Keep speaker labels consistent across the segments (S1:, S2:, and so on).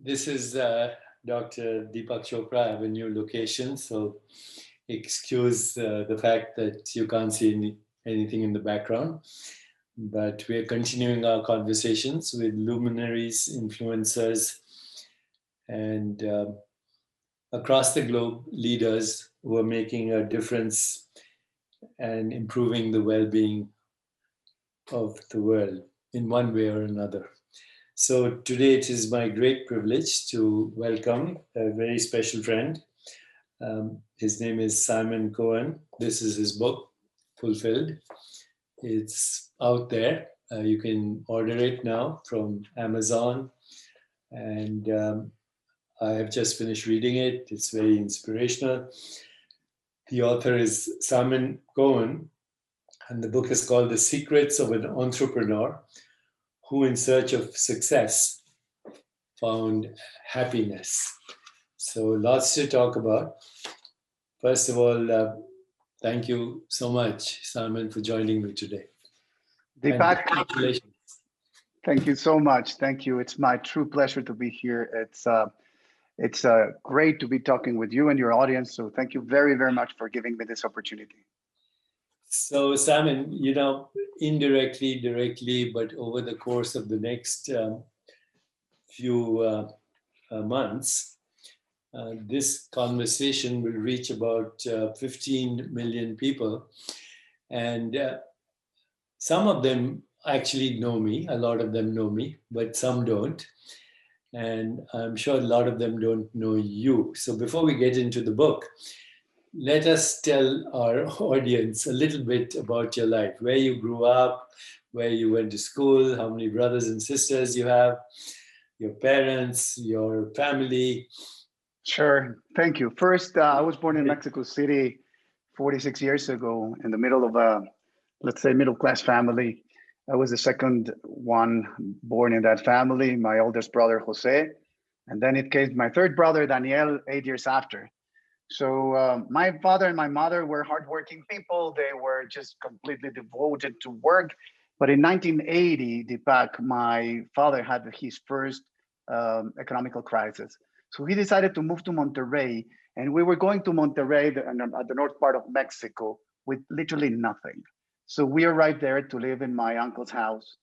S1: This is Dr. Deepak Chopra. I have a new location, so excuse the fact that you can't see anything in the background. But we are continuing our conversations with luminaries, influencers, and across the globe, leaders who are making a difference and improving the well-being of the world in one way or another. So today it is my great privilege to welcome a very special friend. His name is Simon Cohen. This is his book, Fulfilled. It's out there. You can order it now from Amazon. And I have just finished reading it. It's very inspirational. The author is Simon Cohen, and the book is called The Secrets of an Entrepreneur Who, in Search of Success, Found Happiness. So lots to talk about. First of all, thank you so much, Simon, for joining me today.
S2: Deepak, congratulations. Thank you so much. Thank you. It's my true pleasure to be here. It's great to be talking with you and your audience. So thank you very, very much for giving me this opportunity.
S1: So Simon, indirectly, directly, but over the course of the next few months, this conversation will reach about 15 million people. And some of them actually know me, a lot of them know me, but some don't. And I'm sure a lot of them don't know you. So before we get into the book, let us tell our audience a little bit about your life, where you grew up, where you went to school, how many brothers and sisters you have, your parents, your family.
S2: Sure. Thank you. First, I was born in Mexico City 46 years ago in the middle of a, let's say, middle-class family. I was the second one born in that family, my oldest brother, Jose. And then it came my third brother, Daniel, 8 years after. So my father and my mother were hardworking people. They were just completely devoted to work. But in 1980, Deepak, my father had his first economical crisis. So he decided to move to Monterrey. And we were going to Monterrey at the north part of Mexico with literally nothing. So we arrived there to live in my uncle's house.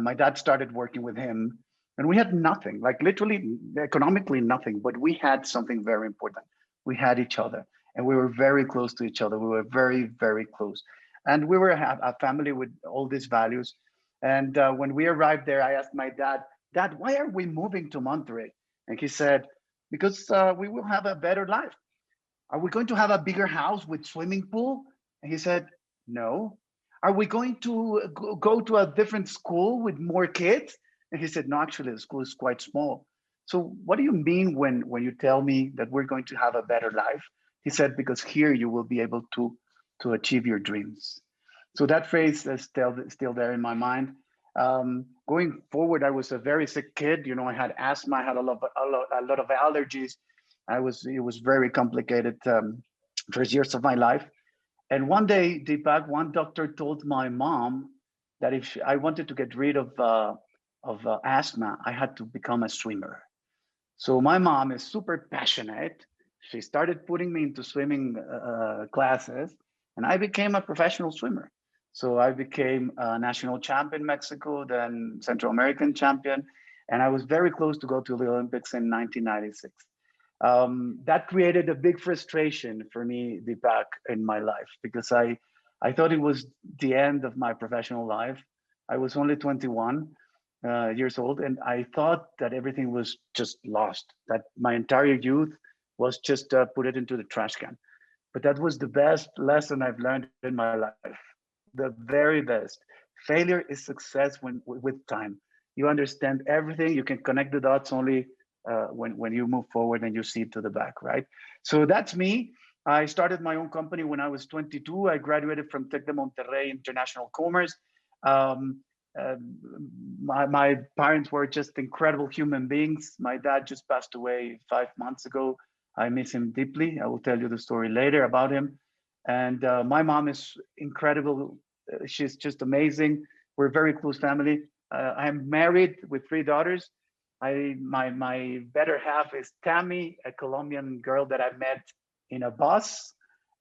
S2: My dad started working with him. And we had nothing, like literally economically nothing. But we had something very important. We had each other, and we were very close to each other. We were very, very close. And we were a family with all these values. And when we arrived there, I asked my dad, Dad, why are we moving to Monterrey? And he said, because we will have a better life. Are we going to have a bigger house with swimming pool? And he said, no. Are we going to go to a different school with more kids? And he said, no, actually, the school is quite small. So what do you mean when you tell me that we're going to have a better life? He said, because here you will be able to achieve your dreams. So that phrase is still there in my mind. Going forward, I was a very sick kid. I had asthma, I had a lot of allergies. It was very complicated first years of my life. And one day, Deepak, one doctor told my mom that if I wanted to get rid of asthma, I had to become a swimmer. So my mom is super passionate. She started putting me into swimming classes, and I became a professional swimmer. So I became a national champion in Mexico, then Central American champion, and I was very close to go to the Olympics in 1996. That created a big frustration for me, Deepak, in my life, because I thought it was the end of my professional life. I was only 21. Years old, and I thought that everything was just lost, that my entire youth was just put it into the trash can. But that was the best lesson I've learned in my life, the very best. Failure is success with time. You understand everything, you can connect the dots only when you move forward and you see to the back, right? So that's me. I started my own company when I was 22. I graduated from Tec de Monterrey International Commerce. My parents were just incredible human beings. My dad just passed away 5 months ago. I miss him deeply. I will tell you the story later about him. And my mom is incredible. She's just amazing. We're a very close family. I'm married with 3 daughters. My better half is Tammy, a Colombian girl that I met in a bus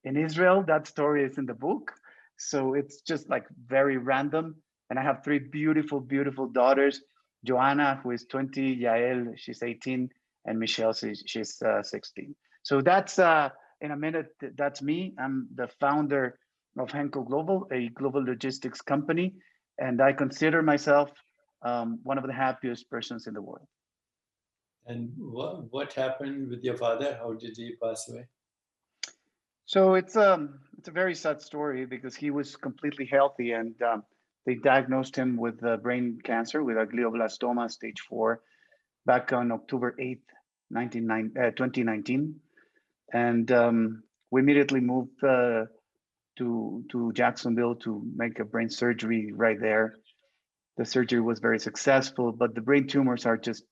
S2: in Israel. That story is in the book. So it's just like very random. And I have three beautiful, beautiful daughters. Joanna, who is 20, Yael, she's 18, and Michelle, she's 16. So that's, in a minute, that's me. I'm the founder of Henco Global, a global logistics company. And I consider myself one of the happiest persons in the world.
S1: And what happened with your father? How did he pass away?
S2: So it's a very sad story because he was completely healthy, and they diagnosed him with brain cancer with a glioblastoma stage 4 back on October 8th, 2019. And we immediately moved to Jacksonville to make a brain surgery right there. The surgery was very successful, but the brain tumors are just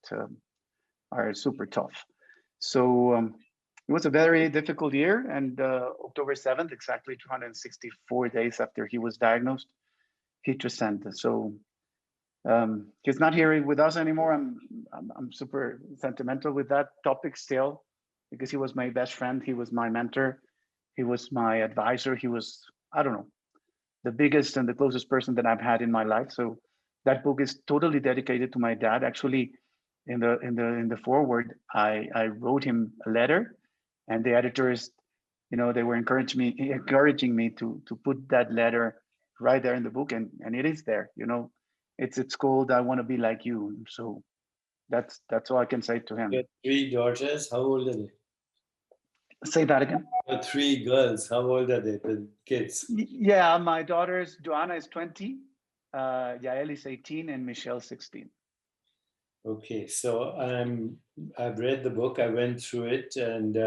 S2: are super tough. So it was a very difficult year. And October 7th, exactly 264 days after he was diagnosed, he transcended. So he's not here with us anymore. I'm super sentimental with that topic still, because he was my best friend. He was my mentor. He was my advisor. He was, I don't know, the biggest and the closest person that I've had in my life. So that book is totally dedicated to my dad. Actually, in the foreword, I wrote him a letter, and the editors, they were encouraging me to put that letter right there in the book, and it is there. It's called "I Want to Be Like You." So that's all I can say to
S1: Your
S2: him.
S1: three daughters, how old are they?
S2: Say that again.
S1: Your three girls, how old are they, the kids?
S2: Yeah, my daughters, Joanna is 20, Yael is 18, and Michelle 16.
S1: Okay, so I've read the book, I went through it, and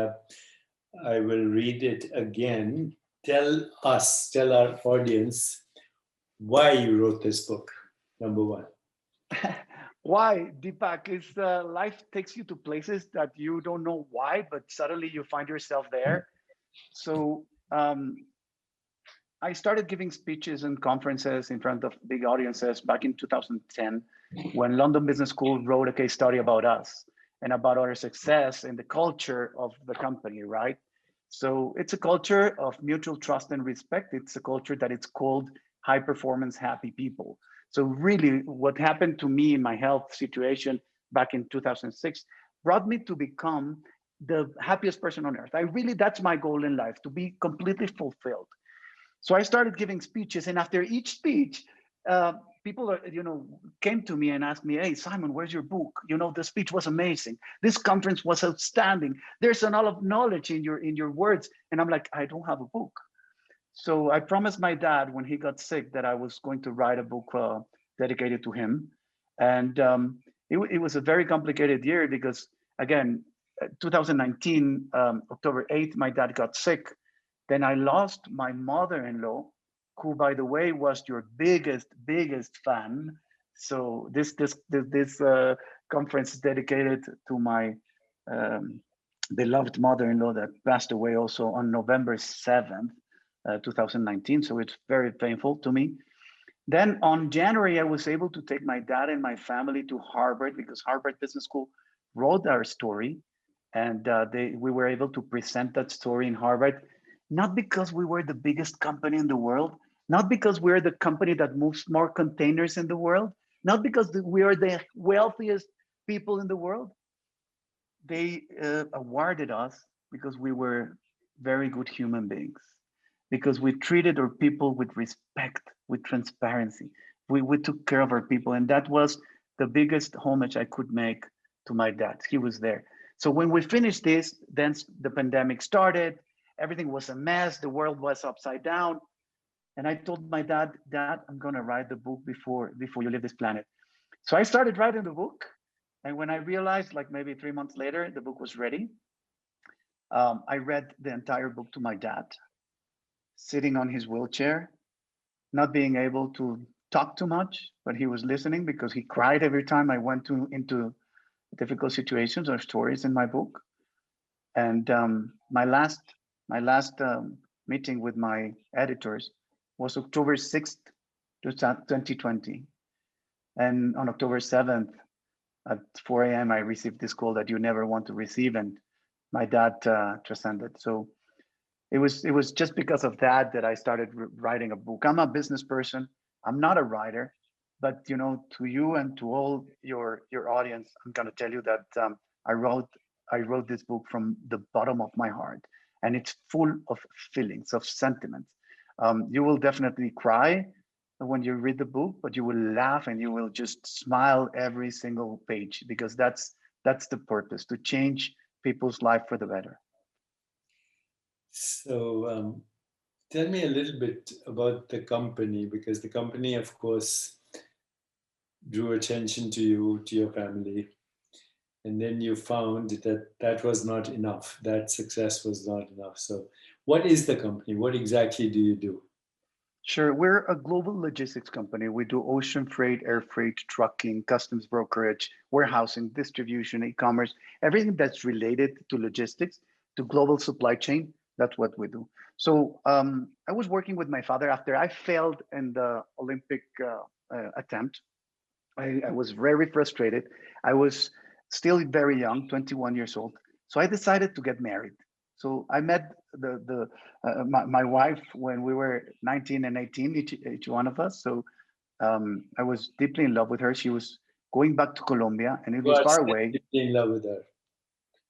S1: I will read it again. Tell our audience why you wrote this book, number one.
S2: Why, Deepak? Is life takes you to places that you don't know why, but suddenly you find yourself there. So I started giving speeches and conferences in front of big audiences back in 2010, when London Business School wrote a case study about us and about our success and the culture of the company, right? So it's a culture of mutual trust and respect. It's a culture that it's called high performance, happy people. So really what happened to me in my health situation back in 2006 brought me to become the happiest person on earth. That's my goal in life, to be completely fulfilled. So I started giving speeches, and after each speech, people came to me and asked me, "Hey, Simon, where's your book? The speech was amazing. This conference was outstanding. There's a lot of knowledge in your words." And I'm like, "I don't have a book." So I promised my dad when he got sick that I was going to write a book dedicated to him. And it was a very complicated year because, again, 2019, October 8th, my dad got sick. Then I lost my mother-in-law, who, by the way, was your biggest fan. So this conference is dedicated to my um, beloved mother-in-law that passed away also on November 7th, 2019. So it's very painful to me. Then on January, I was able to take my dad and my family to Harvard, because Harvard Business School wrote our story, and we were able to present that story in Harvard, not because we were the biggest company in the world, not because we're the company that moves more containers in the world, not because we are the wealthiest people in the world. They awarded us because we were very good human beings, because we treated our people with respect, with transparency. We took care of our people. And that was the biggest homage I could make to my dad. He was there. So when we finished this, then the pandemic started. Everything was a mess. The world was upside down. And I told my dad, "Dad, I'm going to write the book before you leave this planet." So I started writing the book. And when I realized, like maybe 3 months later, the book was ready, I read the entire book to my dad, sitting on his wheelchair, not being able to talk too much, but he was listening because he cried every time I went into difficult situations or stories in my book. And my last meeting with my editors was October 6th, 2020. And on October 7th, at 4 a.m. I received this call that you never want to receive, and my dad transcended. So it was just because of that that I started writing a book. I'm a business person. I'm not a writer, but to you and to all your audience, I'm gonna tell you that I wrote I wrote this book from the bottom of my heart, and it's full of feelings, of sentiments. You will definitely cry when you read the book, but you will laugh and you will just smile every single page because that's the purpose, to change people's life for the better.
S1: So, tell me a little bit about the company, because the company, of course, drew attention to you, to your family, and then you found that that was not enough. That success was not enough. So, what is the company? What exactly do you do?
S2: Sure. We're a global logistics company. We do ocean freight, air freight, trucking, customs brokerage, warehousing, distribution, e-commerce, everything that's related to logistics, to global supply chain. That's what we do. So I was working with my father after I failed in the Olympic attempt. I was very frustrated. I was still very young, 21 years old. So I decided to get married. So I met my wife when we were 19 and 18, each one of us. So I was deeply in love with her. She was going back to Colombia, and it
S1: You
S2: was
S1: are
S2: far
S1: still
S2: away.
S1: deeply in love with her.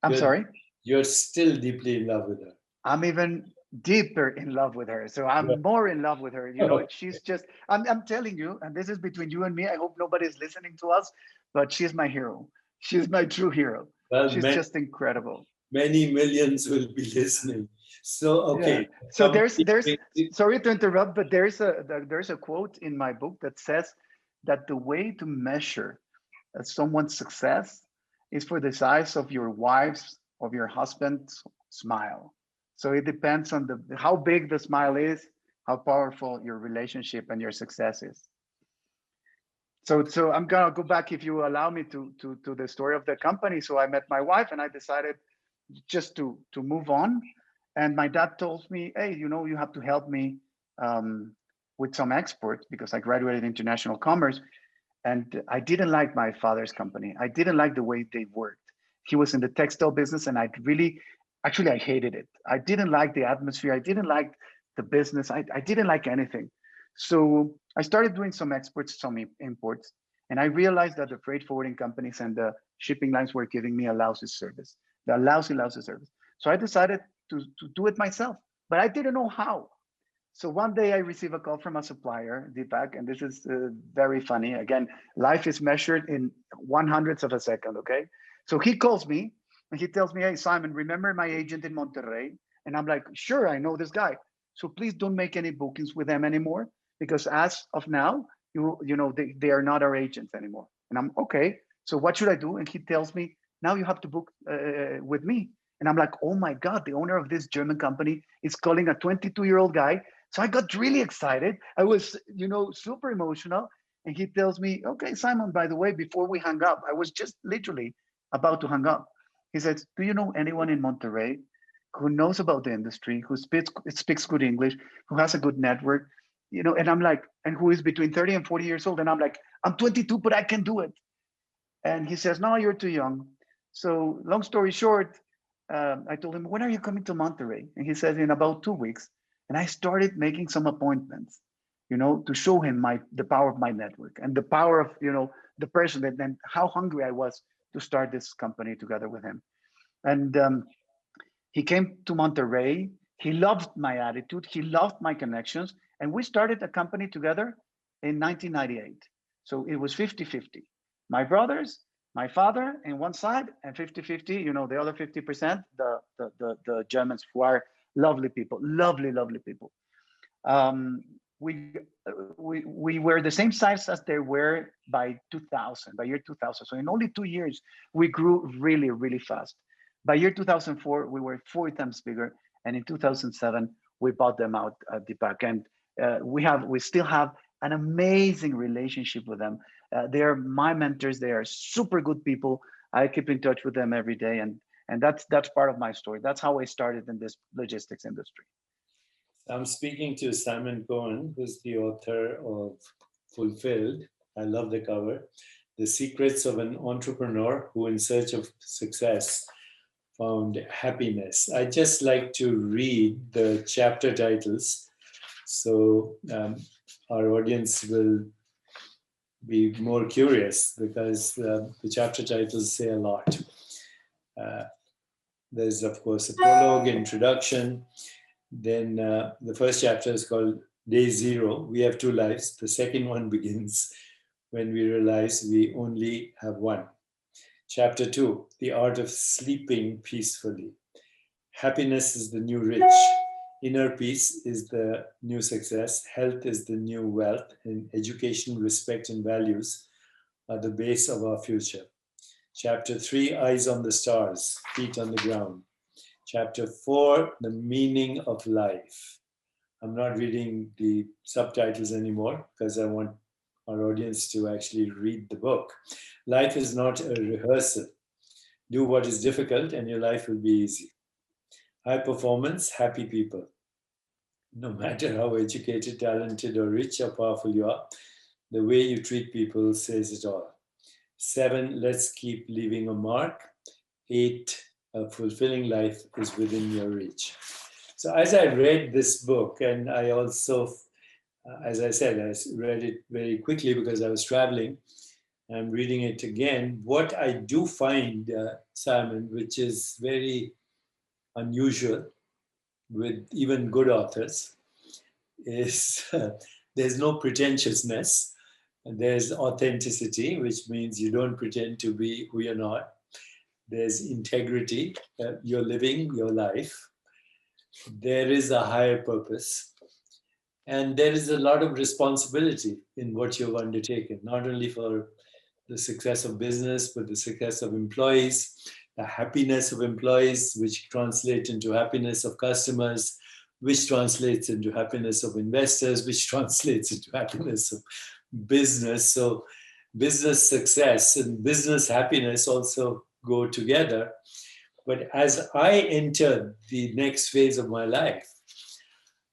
S2: I'm
S1: You're,
S2: sorry.
S1: you're still deeply in love with her.
S2: I'm even deeper in love with her. So
S1: Yeah.
S2: I'm more in love with her. She's just, I'm telling you, and this is between you and me. I hope nobody's listening to us, but she's my hero. She's my true hero.
S1: Well,
S2: She's just incredible.
S1: many millions will be listening. So,
S2: Yeah.
S1: okay,
S2: So there's
S1: company
S2: there's
S1: brings it.
S2: sorry to interrupt, but there's a quote in my book that says that the way to measure someone's success is for the size of your wife's, of your husband's smile. So it depends on the how big the smile is, how powerful your relationship and your success is. So I'm gonna go back, if you allow me, to the story of the company. So I met my wife and I decided just to move on. And my dad told me, hey, you have to help me with some exports because I graduated international commerce. And I didn't like my father's company. I didn't like the way they worked. He was in the textile business, and actually, I hated it. I didn't like the atmosphere. I didn't like the business. I didn't like anything. So I started doing some exports, some imports, and I realized that the freight forwarding companies and the shipping lines were giving me a lousy service, the lousy service. So I decided to do it myself, but I didn't know how. So one day I receive a call from a supplier, Deepak, and this is very funny. Again, life is measured in one hundredths of a second, okay? So he calls me and he tells me, hey, Simon, remember my agent in Monterrey? And I'm like, sure, I know this guy. So please don't make any bookings with them anymore because as of now, they are not our agents anymore. And I'm okay. So what should I do? And he tells me, now you have to book with me. And I'm like, oh my God, the owner of this German company is calling a 22-year-old guy. So I got really excited. I was, super emotional. And he tells me, okay, Simon, by the way, before we hung up, I was just literally about to hang up. He says, do you know anyone in Monterrey who knows about the industry, who speaks good English, who has a good network? And I'm like, and who is between 30 and 40 years old? And I'm like, I'm 22, but I can do it. And he says, no, you're too young. So long story short, I told him, when are you coming to Monterrey? And he says, in about 2 weeks. And I started making some appointments, to show him the power of my network and the power of, the person and how hungry I was to start this company together with him. And he came to Monterrey. He loved my attitude. He loved my connections. And we started a company together in 1998. So it was 50-50. My brothers, my father in one side, and 50-50, the other 50%, the Germans, who are lovely people, lovely, lovely people. Um, we were the same size as they were by 2000, by year 2000. So in only 2 years, we grew really, really fast. By year 2004, we were 4 times bigger, and in 2007, we bought them out at Deepak, and we still have an amazing relationship with them. They are my mentors. They are super good people. I keep in touch with them every day, and that's part of my story. That's how I started in this logistics industry.
S1: I'm speaking to Simon Cohen, who's the author of Fulfilled. I love the cover. The Secrets of an Entrepreneur Who, in Search of Success, Found Happiness. I just like to read the chapter titles, so our audience will be more curious, because the chapter titles say a lot. There's, of course, a prologue, introduction. Then the first chapter is called Day Zero. We have two lives. The second one begins when we realize we only have one. Chapter 2, The Art of Sleeping Peacefully. Happiness is the new rich. Inner peace is the new success. Health is the new wealth. And education, respect, and values are the base of our future. Chapter 3, Eyes on the Stars, Feet on the Ground. Chapter 4, The Meaning of Life. I'm not reading the subtitles anymore because I want our audience to actually read the book. Life is not a rehearsal. Do what is difficult and your life will be easy. High performance, happy people. No matter how educated, talented, or rich or powerful you are, the way you treat people says it all. 7, let's keep leaving a mark. 8, a fulfilling life is within your reach. So as I read this book, and I also, as I said, I read it very quickly because I was traveling. I'm reading it again. What I do find, Simon, which is very unusual with even good authors, is there's no pretentiousness. There's authenticity, which means you don't pretend to be who you're not. There's integrity. You're living your life. There is a higher purpose. And there is a lot of responsibility in what you've undertaken, not only for the success of business, but the success of employees, the happiness of employees, which translates into happiness of customers, which translates into happiness of investors, which translates into happiness of business. So business success and business happiness also go together. But as I enter the next phase of my life,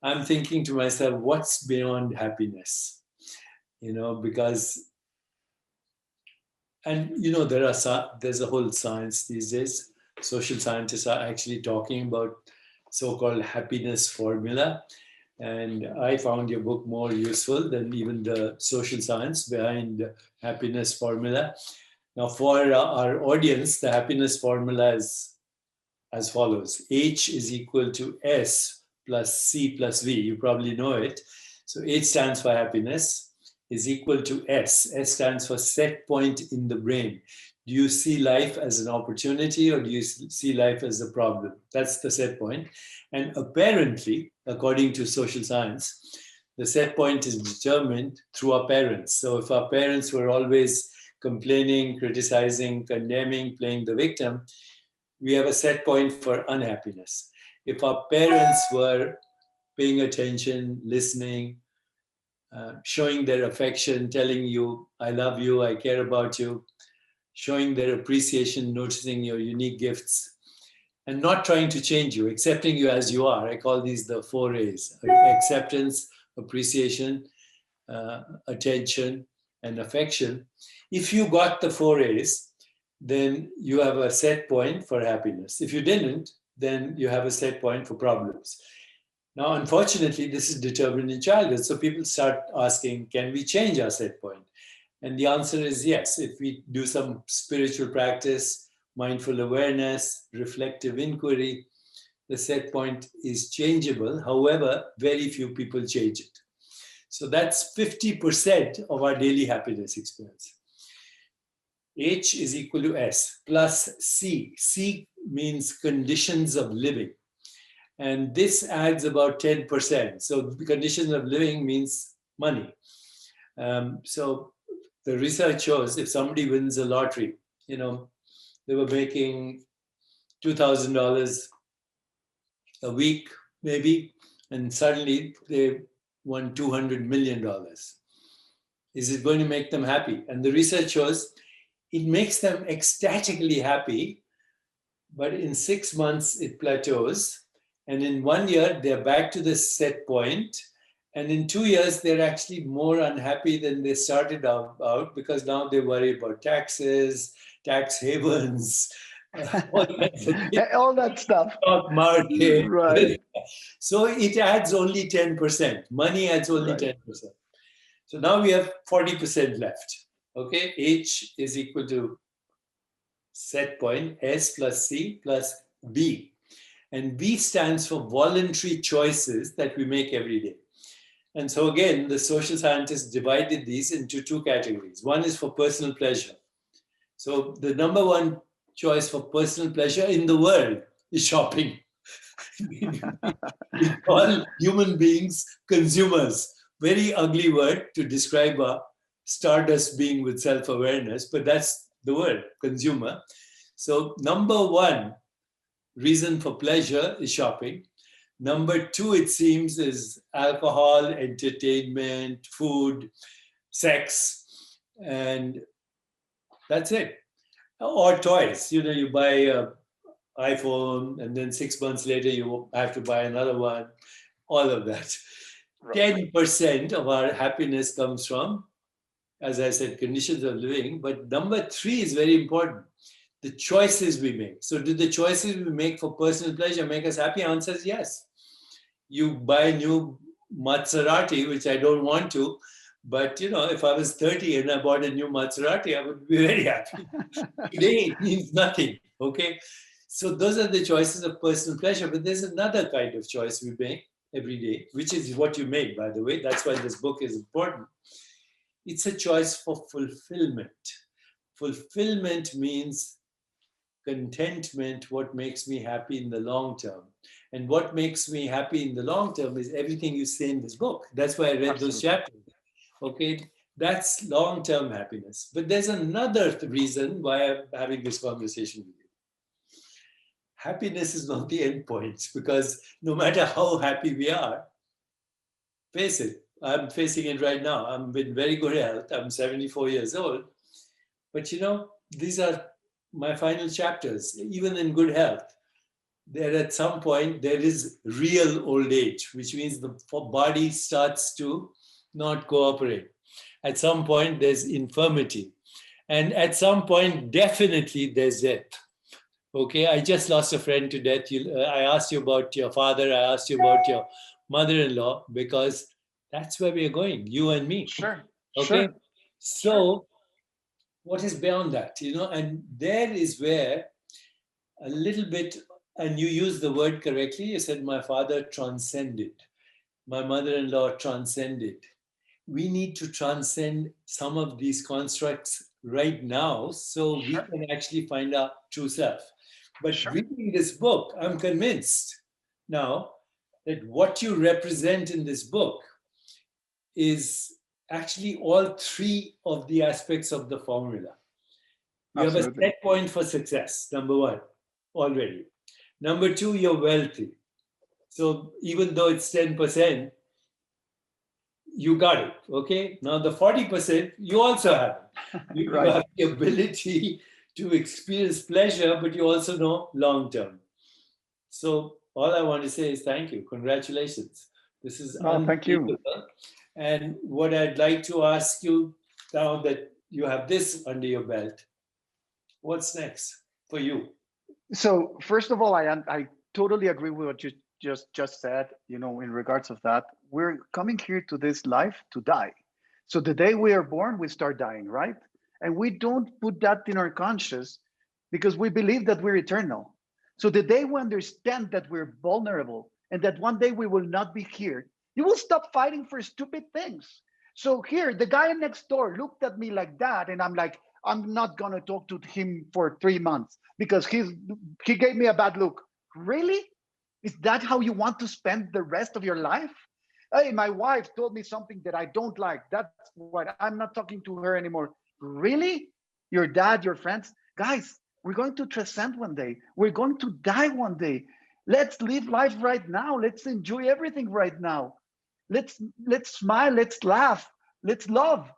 S1: I'm thinking to myself, what's beyond happiness? Because, and there's a whole science these days. Social scientists are actually talking about so-called happiness formula. And I found your book more useful than even the social science behind happiness formula. Now, for our audience, the happiness formula is as follows. H is equal to S plus C plus V. You probably know it. So H stands for happiness, is equal to S. S stands for set point in the brain. Do you see life as an opportunity or do you see life as a problem? That's the set point. And apparently, according to social science, the set point is determined through our parents. So if our parents were always complaining, criticizing, condemning, playing the victim, we have a set point for unhappiness. If our parents were paying attention, listening, showing their affection, telling you, I love you, I care about you, showing their appreciation, noticing your unique gifts, and not trying to change you, accepting you as you are. I call these the 4 A's: acceptance, appreciation, attention, and affection. If you got the 4 A's, then you have a set point for happiness. If you didn't, then you have a set point for problems. Now, unfortunately, this is determined in childhood. So people start asking, can we change our set point? And the answer is yes. If we do some spiritual practice, mindful awareness, reflective inquiry, the set point is changeable. However, very few people change it. So that's 50% of our daily happiness experience. H is equal to S plus C. C means conditions of living. And this adds about 10%. So the conditions of living means money. So the research shows if somebody wins a lottery, they were making $2,000 a week, maybe, and suddenly they won $200 million. Is it going to make them happy? And the research shows it makes them ecstatically happy, but in 6 months it plateaus. And in 1 year, they're back to the set point. And in 2 years, they're actually more unhappy than they started out because now they worry about taxes, tax havens, all kinds of things,
S2: All that stuff.
S1: stock market.
S2: Right.
S1: So it adds only 10%. Money adds only
S2: Right.
S1: 10%. So now we have 40% left. Okay, H is equal to set point S plus C plus V. And V stands for voluntary choices that we make every day. And so again, the social scientists divided these into two categories. One is for personal pleasure. So the number one choice for personal pleasure in the world is shopping. We call human beings consumers. Very ugly word to describe a stardust being with self-awareness, but that's the word, consumer. So number one reason for pleasure is shopping. Number two, it seems, is alcohol, entertainment, food, sex, and that's it. Or toys. You know, you buy an iPhone, and then 6 months later you have to buy another one. All of that.
S2: Right.
S1: 10% of our happiness comes from, as I said, conditions of living. But number three is very important. The choices we make. So, do the choices we make for personal pleasure make us happy? Answer is yes. You buy a new Maserati, which I don't want to, but you know, if I was 30 and I bought a new Maserati, I would be very happy. Today it means nothing. Okay. So those are the choices of personal pleasure. But there's another kind of choice we make every day, which is what you make, by the way. That's why this book is important. It's a choice for fulfillment. Fulfillment means contentment, what makes me happy in the long term. And what makes me happy in the long term is everything you say in this book. That's why I read those
S2: Absolutely.
S1: chapters. Okay, that's long term happiness. But there's another reason why I'm having this conversation with you. Happiness is not the end point because no matter how happy we are, face it, I'm facing it right now. I'm in very good health. I'm 74 years old. But you know, these are my final chapters, even in good health. There at some point, there is real old age, which means the body starts to not cooperate. At some point, there's infirmity. And at some point, definitely there's death. Okay, I just lost a friend to death. I asked you about your father, I asked you about your mother in law, because that's where we are going, you and me.
S2: Sure.
S1: Okay,
S2: Sure.
S1: so what is beyond that, you know? And there is where a little bit, and you used the word correctly, you said my father transcended, my mother-in-law transcended. We need to transcend some of these constructs right now so we
S2: Sure.
S1: can actually find our true self. But
S2: Sure.
S1: reading this book, I'm convinced now that what you represent in this book is actually all three of the aspects of the formula. You have a
S2: Absolutely.
S1: set point for success, number one, already. Number two, you're wealthy. So even though it's 10%, you got it. Okay. Now the 40%, you also have it. You
S2: Right.
S1: have the ability to experience pleasure, but you also know long term. So all I want to say is thank you. Congratulations. This is
S2: No, thank you.
S1: unbelievable. And what I'd like to ask you now that you have this under your belt, what's next for you?
S2: So first of all, I totally agree with what you just said. You know, in regards of that, we're coming here to this life to die. So the day we are born, we start dying, right? And we don't put that in our conscious because we believe that we're eternal. So the day we understand that we're vulnerable and that one day we will not be here, you will stop fighting for stupid things. So here, the guy next door looked at me like that, and I'm like, I'm not gonna talk to him for 3 months because he gave me a bad look. Really? Is that how you want to spend the rest of your life? Hey, my wife told me something that I don't like. That's what I'm not talking to her anymore. Really? Your dad, your friends? Guys, we're going to transcend one day. We're going to die one day. Let's live life right now. Let's enjoy everything right now. Let's smile, let's laugh, let's love.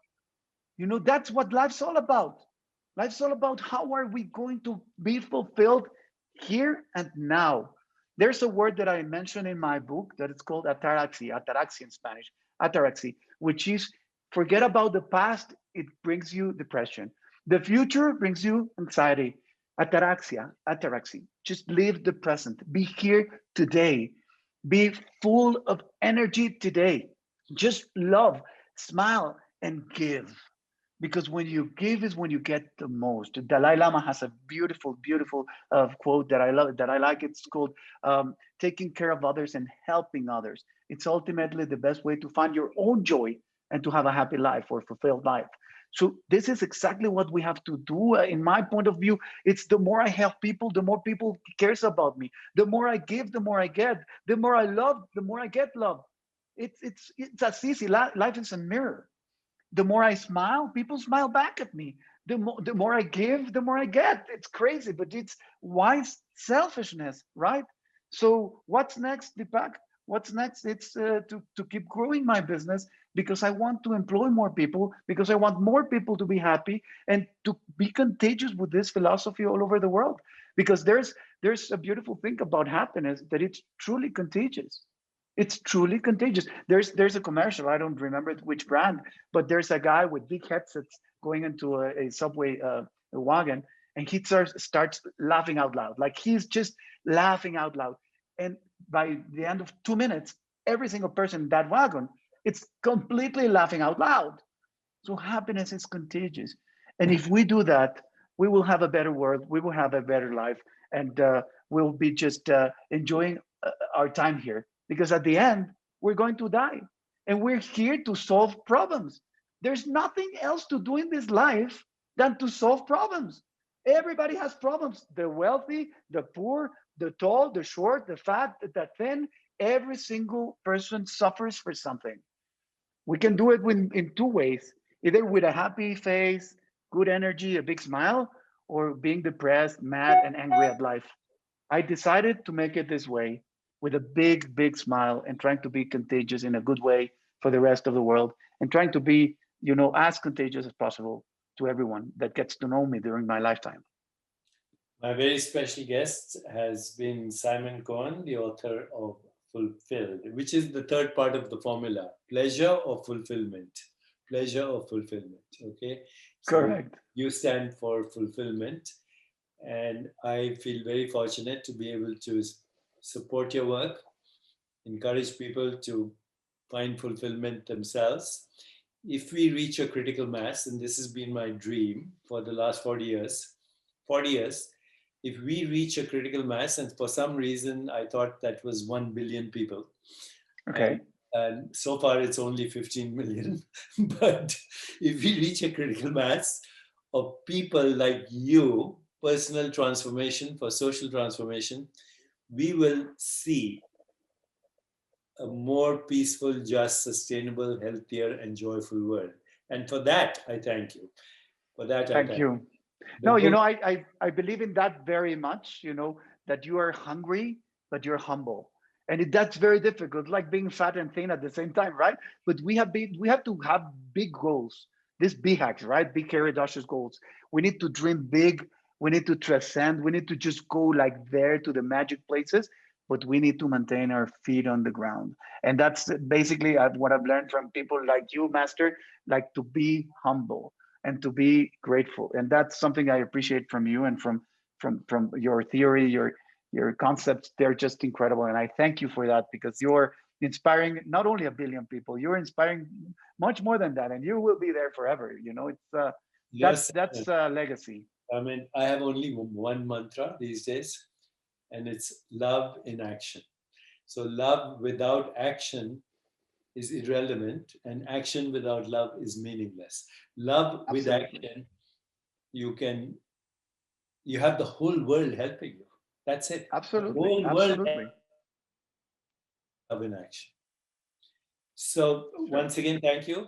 S2: You know, that's what life's all about. Life's all about how are we going to be fulfilled here and now. There's a word that I mentioned in my book that it's called ataraxia in Spanish. ataraxy, which is forget about the past, it brings you depression. The future brings you anxiety. Ataraxy, just live the present. Be here today. Be full of energy today. Just love, smile, and give. Because when you give is when you get the most. Dalai Lama has a beautiful, beautiful quote that I love, that I like. It's called taking care of others and helping others. It's ultimately the best way to find your own joy and to have a happy life or fulfilled life. So this is exactly what we have to do. In my point of view, it's the more I help people, the more people cares about me. The more I give, the more I get. The more I love, the more I get love. It's as easy. Life is a mirror. The more I smile, people smile back at me. The more I give, the more I get. It's crazy, but it's wise selfishness, right? So what's next, Deepak? What's next? It's to keep growing my business because I want to employ more people, because I want more people to be happy and to be contagious with this philosophy all over the world. Because there's a beautiful thing about happiness, that it's truly contagious. It's truly contagious. There's a commercial. I don't remember which brand, but there's a guy with big headsets going into a subway a wagon, and he starts laughing out loud. Like he's just laughing out loud. And by the end of 2 minutes, every single person in that wagon, it's completely laughing out loud. So happiness is contagious. And if we do that, we will have a better world. We will have a better life, and we'll be just enjoying our time here. Because at the end, we're going to die, and we're here to solve problems. There's nothing else to do in this life than to solve problems. Everybody has problems. The wealthy, the poor, the tall, the short, the fat, the thin. Every single person suffers for something. We can do it in two ways, either with a happy face, good energy, a big smile, or being depressed, mad, and angry at life. I decided to make it this way, with a big, big smile, and trying to be contagious in a good way for the rest of the world, and trying to be, as contagious as possible to everyone that gets to know me during my lifetime.
S1: My very special guest has been Simon Cohen, the author of Fulfilled, which is the third part of the formula: pleasure or fulfillment. Pleasure or fulfillment. Okay. So
S2: Correct.
S1: you stand for fulfillment. And I feel very fortunate to be able to support your work, encourage people to find fulfillment themselves. If we reach a critical mass, and this has been my dream for the last 40 years, if we reach a critical mass, and for some reason I thought that was 1 billion people,
S2: Okay.
S1: and so far it's only 15 million, but if we reach a critical mass of people like you, personal transformation for social transformation, we will see a more peaceful, just, sustainable, healthier, and joyful world. And for that, I thank you. For that, I
S2: Thank
S1: thank
S2: you.
S1: you. The
S2: No,
S1: book,
S2: I believe in that very much, that you are hungry, but you're humble. And that's very difficult, like being fat and thin at the same time, right? But we have to have big goals. These big hacks, right? Big, hairy, audacious goals. We need to dream big. We need to transcend. We need to just go like there to the magic places, but we need to maintain our feet on the ground. And that's basically what I've learned from people like you, Master, like to be humble and to be grateful. And that's something I appreciate from you, and from your theory, your concepts. They're just incredible, and I thank you for that, because you're inspiring not only a billion people, you're inspiring much more than that, and you will be there forever. It's
S1: yes,
S2: that's a legacy.
S1: I mean, I have only one mantra these days, and it's love in action. So, love without action is irrelevant, and action without love is meaningless. Love with
S2: Absolutely.
S1: action, you can you have the whole world helping you. That's it. The
S2: Absolutely.
S1: whole world
S2: Absolutely.
S1: love in action. So
S2: Sure.
S1: once again, thank you.